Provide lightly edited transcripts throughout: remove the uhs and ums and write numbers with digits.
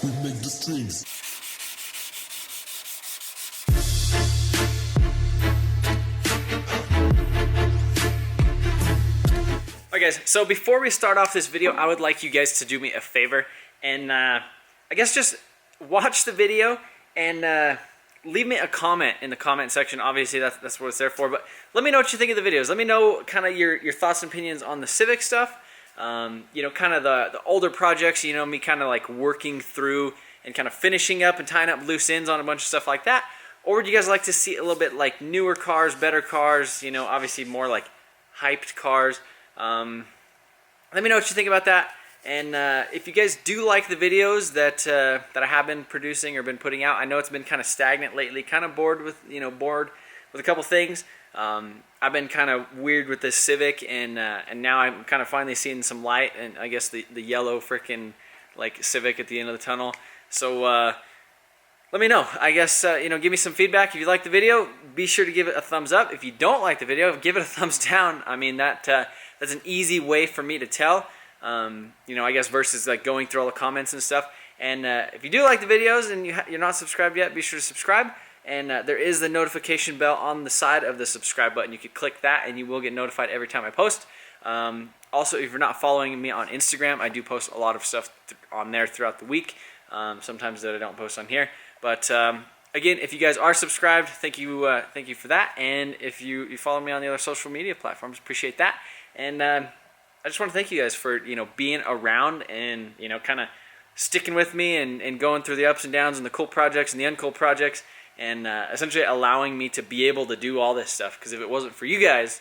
we make the strings. Alright guys, so before we start off this video, I would like you guys to do me a favor and I guess just watch the video and leave me a comment in the comment section. Obviously that's what it's there for, but let me know what you think of the videos. Let me know kind of your thoughts and opinions on the Civic stuff. You know, kind of the older projects, you know, me kind of like working through and kind of finishing up and tying up loose ends on a bunch of stuff like that. Or would you guys like to see a little bit like newer cars, better cars, you know, obviously more like hyped cars. Let me know what you think about that. And if you guys do like the videos that I have been producing or been putting out, I know it's been kind of stagnant lately, kind of bored with a couple things. I've been kind of weird with this Civic, and now I'm kind of finally seeing some light, and I guess the yellow freaking like Civic at the end of the tunnel. So let me know. I guess you know, give me some feedback. If you like the video, be sure to give it a thumbs up. If you don't like the video, give it a thumbs down. I mean that's an easy way for me to tell. You know, I guess versus like going through all the comments and stuff. And if you do like the videos and you're not subscribed yet, be sure to subscribe. And there is the notification bell on the side of the subscribe button. You can click that and you will get notified every time I post. Also, if you're not following me on Instagram, I do post a lot of stuff on there throughout the week. Sometimes that I don't post on here. But again, if you guys are subscribed, thank you for that. And if you follow me on the other social media platforms, appreciate that. And I just want to thank you guys for, you know, being around and, you know, kind of sticking with me and going through the ups and downs and the cool projects and the uncool projects, and essentially allowing me to be able to do all this stuff. Because if it wasn't for you guys,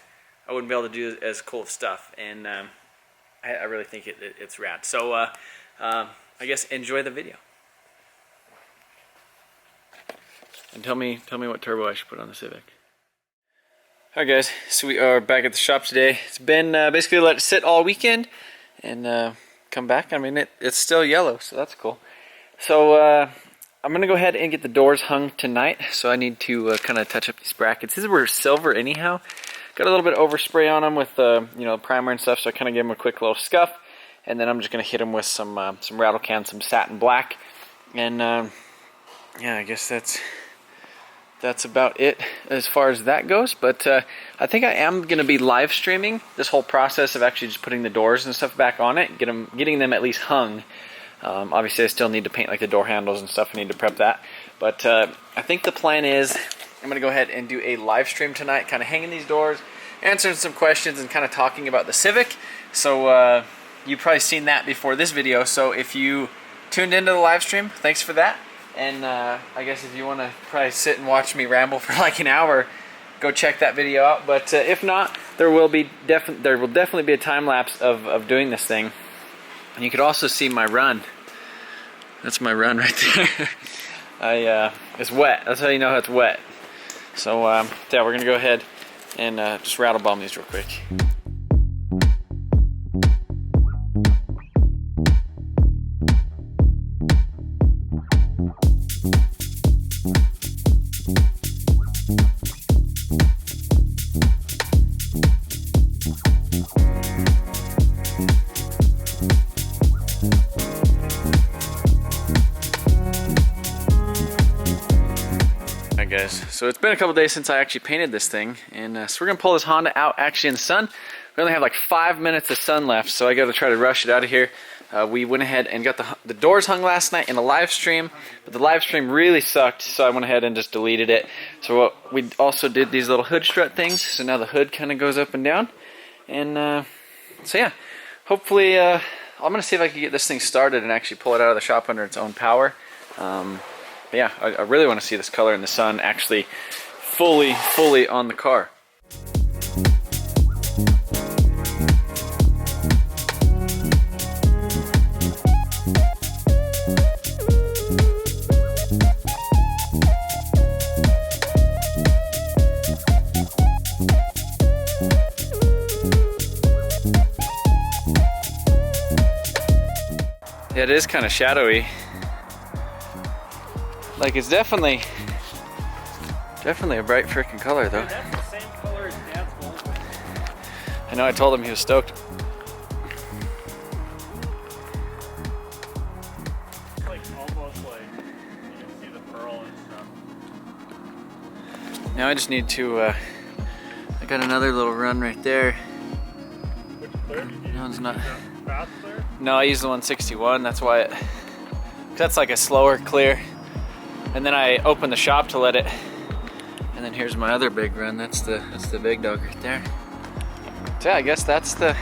I wouldn't be able to do as cool stuff. And I really think it's rad. So I guess enjoy the video. And tell me what turbo I should put on the Civic. Alright guys, so we are back at the shop today. It's been basically let it sit all weekend and come back. I mean, it's still yellow, so that's cool. So I'm going to go ahead and get the doors hung tonight. So I need to kind of touch up these brackets. These were silver anyhow. Got a little bit of overspray on them with you know, primer and stuff, so I kind of gave them a quick little scuff. And then I'm just going to hit them with some rattle can, some satin black. And yeah, I guess that's about it as far as that goes. But I think I am going to be live streaming this whole process of actually just putting the doors and stuff back on it, getting them at least hung. Obviously I still need to paint like the door handles and stuff. I need to prep that, but I think the plan is I'm going to go ahead and do a live stream tonight, kind of hanging these doors, answering some questions, and kind of talking about the Civic. So you've probably seen that before this video, so if you tuned into the live stream, thanks for that. And I guess if you want to probably sit and watch me ramble for like an hour, go check that video out. But if not, there will definitely be a time lapse of doing this thing. And you could also see my run. That's my run right there. It's wet. That's how you know it's wet. So yeah, we're gonna go ahead and just rattle bomb these real quick. Guys, so it's been a couple days since I actually painted this thing, and so we're gonna pull this Honda out actually in the sun. We only have like 5 minutes of sun left, so I gotta try to rush it out of here. We went ahead and got the doors hung last night in a live stream, but the live stream really sucked, so I went ahead and just deleted it. So what we also did these little hood strut things, so now the hood kind of goes up and down. And so yeah, hopefully I'm gonna see if I can get this thing started and actually pull it out of the shop under its own power. But yeah, I really want to see this color in the sun actually fully on the car. Yeah, it is kind of shadowy. Like, it's definitely a bright freaking color though. Yeah, that's the same color as Dad's Volvo. I know, I told him, he was stoked. It's like almost like you can see the pearl and stuff. Now I just need to, I got another little run right there. Which clear did you No, use? it's not. Fast clear? No, I used the 161, that's why it, that's like a slower clear. And then I opened the shop to let it, and then here's my other big run. That's the big dog right there. So yeah, I guess that's the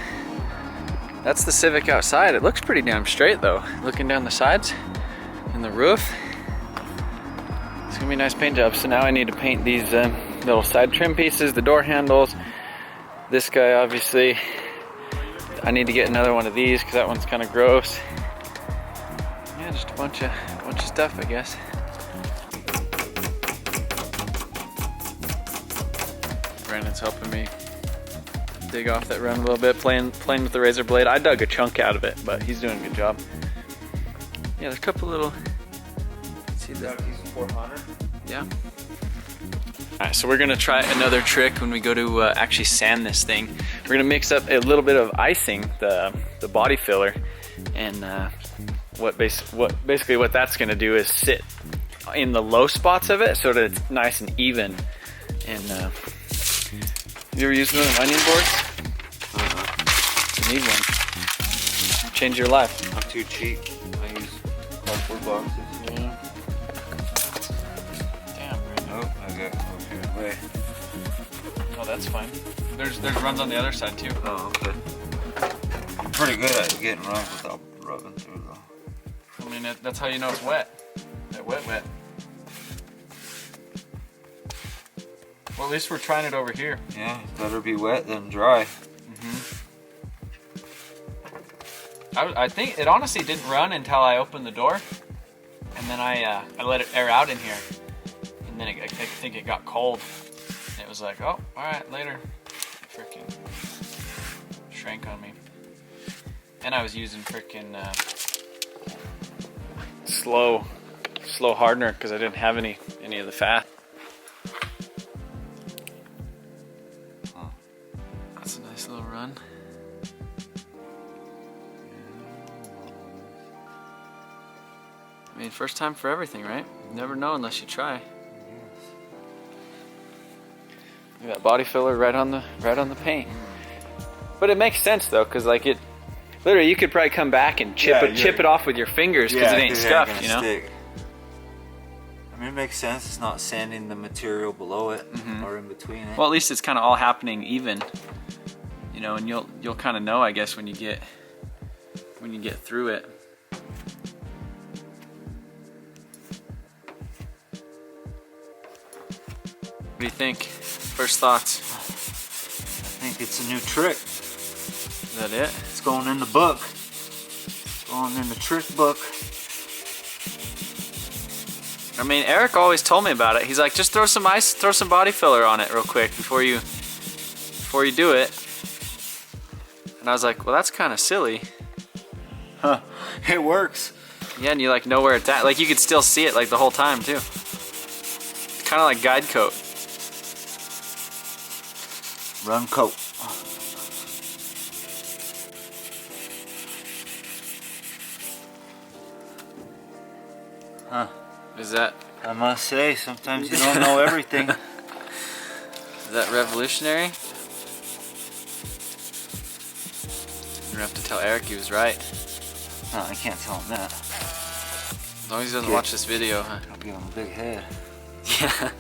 Civic outside. It looks pretty damn straight though, looking down the sides and the roof. It's gonna be a nice paint job. So now I need to paint these little side trim pieces, the door handles. This guy, obviously, I need to get another one of these because that one's kind of gross. Yeah, just a bunch of stuff, I guess. Brandon's helping me dig off that run a little bit, playing with the razor blade. I dug a chunk out of it, but he's doing a good job. Yeah, there's a couple little. See that? Yeah. All right, so we're gonna try another trick when we go to actually sand this thing. We're gonna mix up a little bit of icing, the body filler, and basically what that's gonna do is sit in the low spots of it so that it's nice and even. And you ever used one of the onion boards? You need one. Change your life. I'm too cheap. I use cardboard boxes. Yeah. Damn. Oh, I got okay. Wait. Oh, that's fine. There's runs on the other side too. Oh, okay. I'm pretty good at getting runs without rubbing through though. I mean, that's how you know it's wet. That wet. Well, at least we're trying it over here. Yeah, better be wet than dry. I think it honestly didn't run until I opened the door, and then I let it air out in here, and then I think it got cold, and it was like, oh, all right, later. Freaking shrank on me, and I was using freaking slow hardener because I didn't have any of the fat. That's a nice little run. I mean, first time for everything, right? You never know unless you try. Look at that body filler right on the paint. But it makes sense though, cause like it, literally you could probably come back and chip it off with your fingers because it ain't scuffed, you know. Stick. I mean, it makes sense. It's not sanding the material below it or in between it. Well, at least it's kind of all happening even, you know, and you'll kind of know, I guess, when you get through it. What do you think? First thoughts? I think it's a new trick. Is that it? It's going in the book. It's going in the trick book. I mean, Eric always told me about it. He's like, just throw some ice, throw some body filler on it real quick before you do it. And I was like, well, that's kind of silly. Huh? It works. Yeah, and you like know where it's at. Like you could still see it like the whole time too. It's kind of like guide coat. Run coat. Huh? Is that must say, sometimes you don't know everything. Is that revolutionary? You're gonna have to tell Eric he was right. No, I can't tell him that. As long as he doesn't watch this video, huh? I'll give him a big head. Yeah.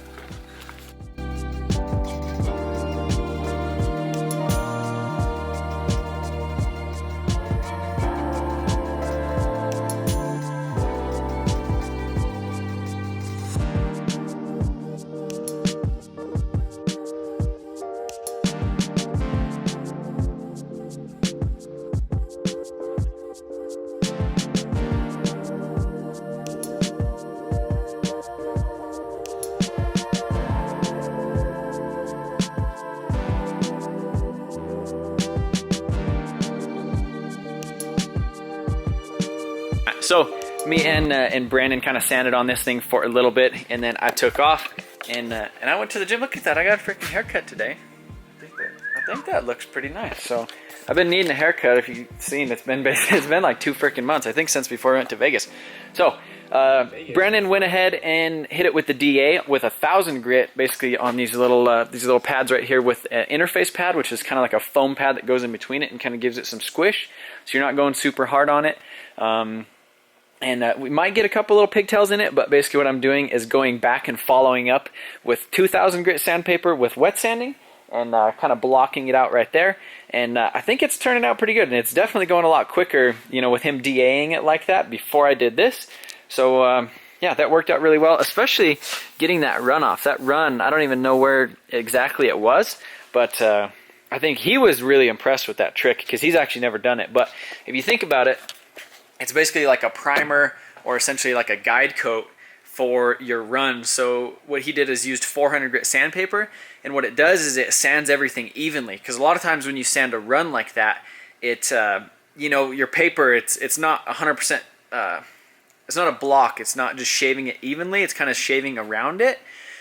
So me and Brandon kind of sanded on this thing for a little bit, and then I took off and I went to the gym. Look at that! I got a freaking haircut today. I think that looks pretty nice. So I've been needing a haircut. If you've seen, it's been like 2 freaking months. I think since before I went to Vegas. So Brennan went ahead and hit it with the DA with 1,000 grit, basically on these little pads right here with an interface pad, which is kind of like a foam pad that goes in between it and kind of gives it some squish, so you're not going super hard on it. We might get a couple little pigtails in it, but basically what I'm doing is going back and following up with 2,000 grit sandpaper with wet sanding and kind of blocking it out right there. And I think it's turning out pretty good, and it's definitely going a lot quicker, you know, with him DAing it like that before I did this. So yeah, that worked out really well, especially getting that run off. That run, I don't even know where exactly it was, but I think he was really impressed with that trick because he's actually never done it. But if you think about it, it's basically like a primer or essentially like a guide coat for your run. So what he did is used 400 grit sandpaper, and what it does is it sands everything evenly, because a lot of times when you sand a run like that, it you know, your paper, it's not 100%, it's not a block, it's not just shaving it evenly, it's kind of shaving around it,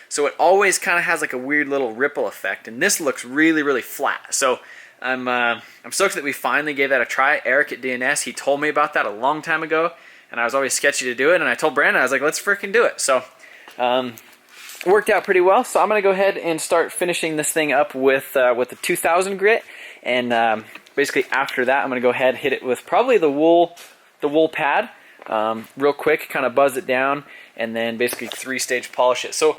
so it always kind of has like a weird little ripple effect, and this looks really flat. So I'm stoked that we finally gave that a try. Eric at DNS, he told me about that a long time ago, and I was always sketchy to do it, and I told Brandon, I was like, let's freaking do it. So worked out pretty well. So I'm gonna go ahead and start finishing this thing up with the 2,000 grit, and basically after that I'm gonna go ahead and hit it with probably the wool pad real quick, kind of buzz it down, and then basically 3-stage polish it. So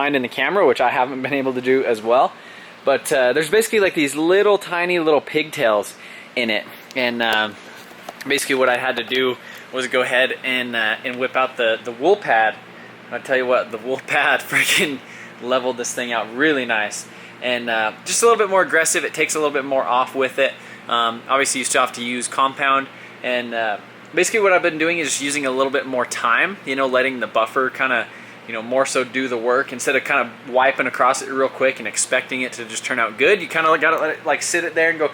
find in the camera, which I haven't been able to do as well. But there's basically like these little tiny little pigtails in it, and basically what I had to do was go ahead and whip out the wool pad. I'll tell you what, the wool pad freaking leveled this thing out really nice, and just a little bit more aggressive. It takes a little bit more off with it. Obviously you still have to use compound, and basically what I've been doing is just using a little bit more time, you know, letting the buffer kind of, you know, more so do the work instead of kind of wiping across it real quick and expecting it to just turn out good. You kind of got to let it like sit it there and go,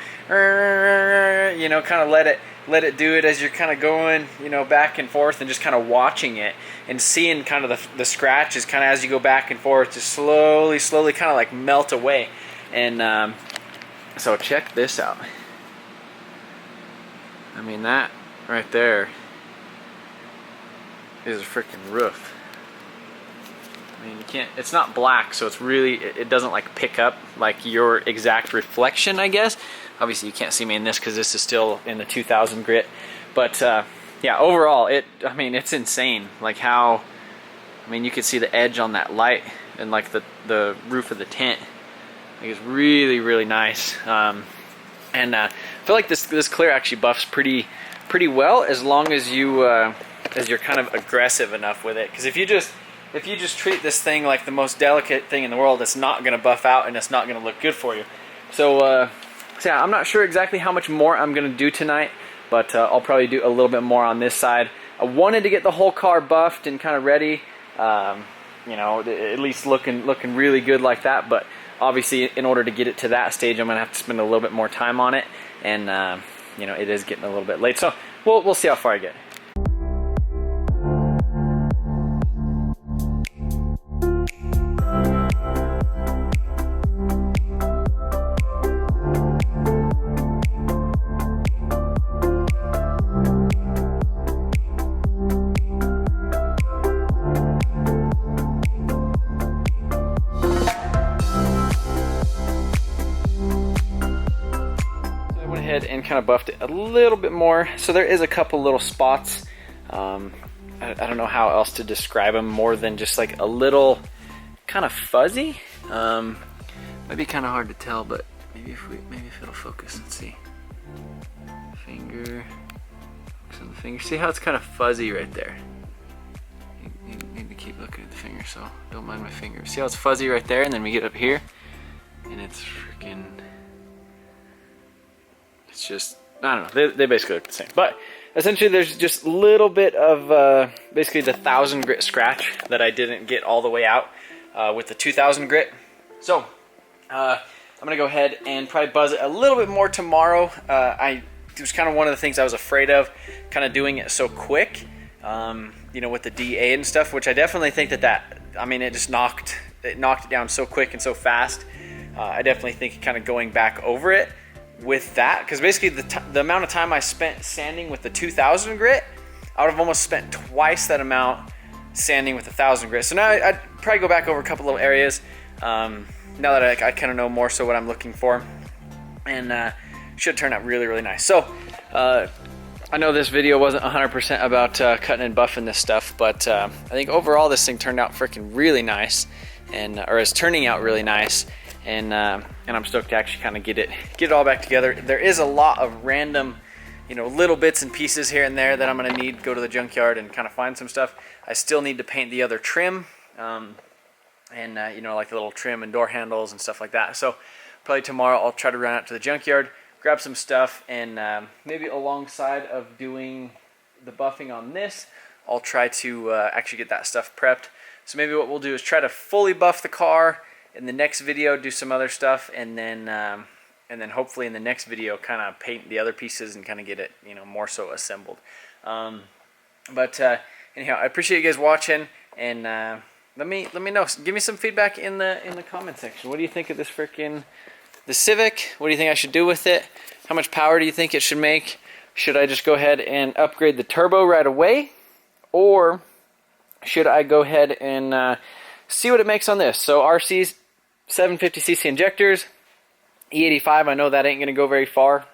you know, kind of let it do it as you're kind of going, you know, back and forth, and just kind of watching it and seeing kind of the scratches kind of as you go back and forth, just slowly kind of like melt away. And so check this out. I mean, that right there is a freaking roof. I mean, you can't, it's not black, so it's really, it doesn't like pick up like your exact reflection, I guess. Obviously you can't see me in this because this is still in the 2000 grit, but yeah, overall I mean, it's insane like how, I mean, you can see the edge on that light and like the roof of the tent. Like, it's really nice. And I feel like this clear actually buffs pretty well, as long as you're kind of aggressive enough with it. Because if you just treat this thing like the most delicate thing in the world, it's not going to buff out and it's not going to look good for you. So yeah, I'm not sure exactly how much more I'm going to do tonight, but I'll probably do a little bit more on this side. I wanted to get the whole car buffed and kind of ready, you know, at least looking really good like that. But obviously, in order to get it to that stage, I'm going to have to spend a little bit more time on it, and you know, it is getting a little bit late. So we'll see how far I get. And kind of buffed it a little bit more, so there is a couple little spots. I don't know how else to describe them more than just like a little kind of fuzzy. Might be kind of hard to tell, but maybe if it'll focus. Let's see. Finger, focus on the finger. See how it's kind of fuzzy right there. You need to keep looking at the finger, so don't mind my finger. See how it's fuzzy right there, and then we get up here, and it's freaking. It's just, I don't know, they basically look the same. But essentially there's just a little bit of basically the 1000 grit scratch that I didn't get all the way out with the 2000 grit. So I'm going to go ahead and probably buzz it a little bit more tomorrow. It was kind of one of the things I was afraid of, kind of doing it so quick, you know, with the DA and stuff, which I definitely think that I mean, it just knocked it down so quick and so fast. I definitely think kind of going back over it with that, because basically the amount of time I spent sanding with the 2000 grit, I would have almost spent twice that amount sanding with the 1000 grit. So now I'd probably go back over a couple little areas, now that I kind of know more so what I'm looking for, and should turn out really nice. So I know this video wasn't 100% about cutting and buffing this stuff, but I think overall this thing turned out freaking really nice, and or is turning out really nice. And I'm stoked to actually kind of get it all back together. There is a lot of random, you know, little bits and pieces here and there that I'm gonna need to go to the junkyard and kind of find some stuff. I still need to paint the other trim, and you know, like the little trim and door handles and stuff like that. So probably tomorrow I'll try to run out to the junkyard, grab some stuff, and maybe alongside of doing the buffing on this, I'll try to actually get that stuff prepped. So maybe what we'll do is try to fully buff the car. In the next video, do some other stuff, and then hopefully in the next video, kind of paint the other pieces and kind of get it, you know, more so assembled. But anyhow, I appreciate you guys watching, and let me know. Give me some feedback in the comment section. What do you think of the Civic? What do you think I should do with it? How much power do you think it should make? Should I just go ahead and upgrade the turbo right away, or should I go ahead and see what it makes on this? So RC's 750cc injectors, E85, I know that ain't going to go very far,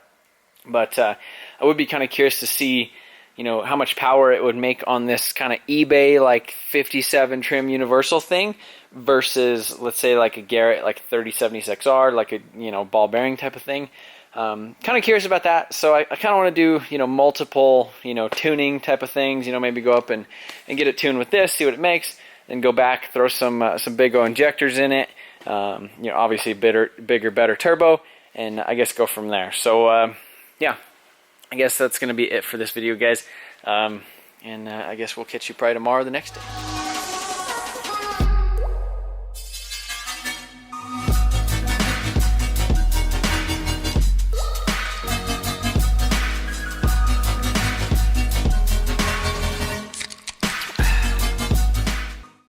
but I would be kind of curious to see, you know, how much power it would make on this kind of eBay like 57 trim universal thing versus, let's say, like a Garrett like 3076R, like a, you know, ball bearing type of thing. Kind of curious about that, so I kind of want to do, you know, multiple, you know, tuning type of things. You know, maybe go up and get it tuned with this, see what it makes, then go back, throw some big O injectors in it. You know, obviously bigger, better turbo, and I guess go from there. So yeah, I guess that's gonna be it for this video, guys. And I guess we'll catch you probably tomorrow or the next day.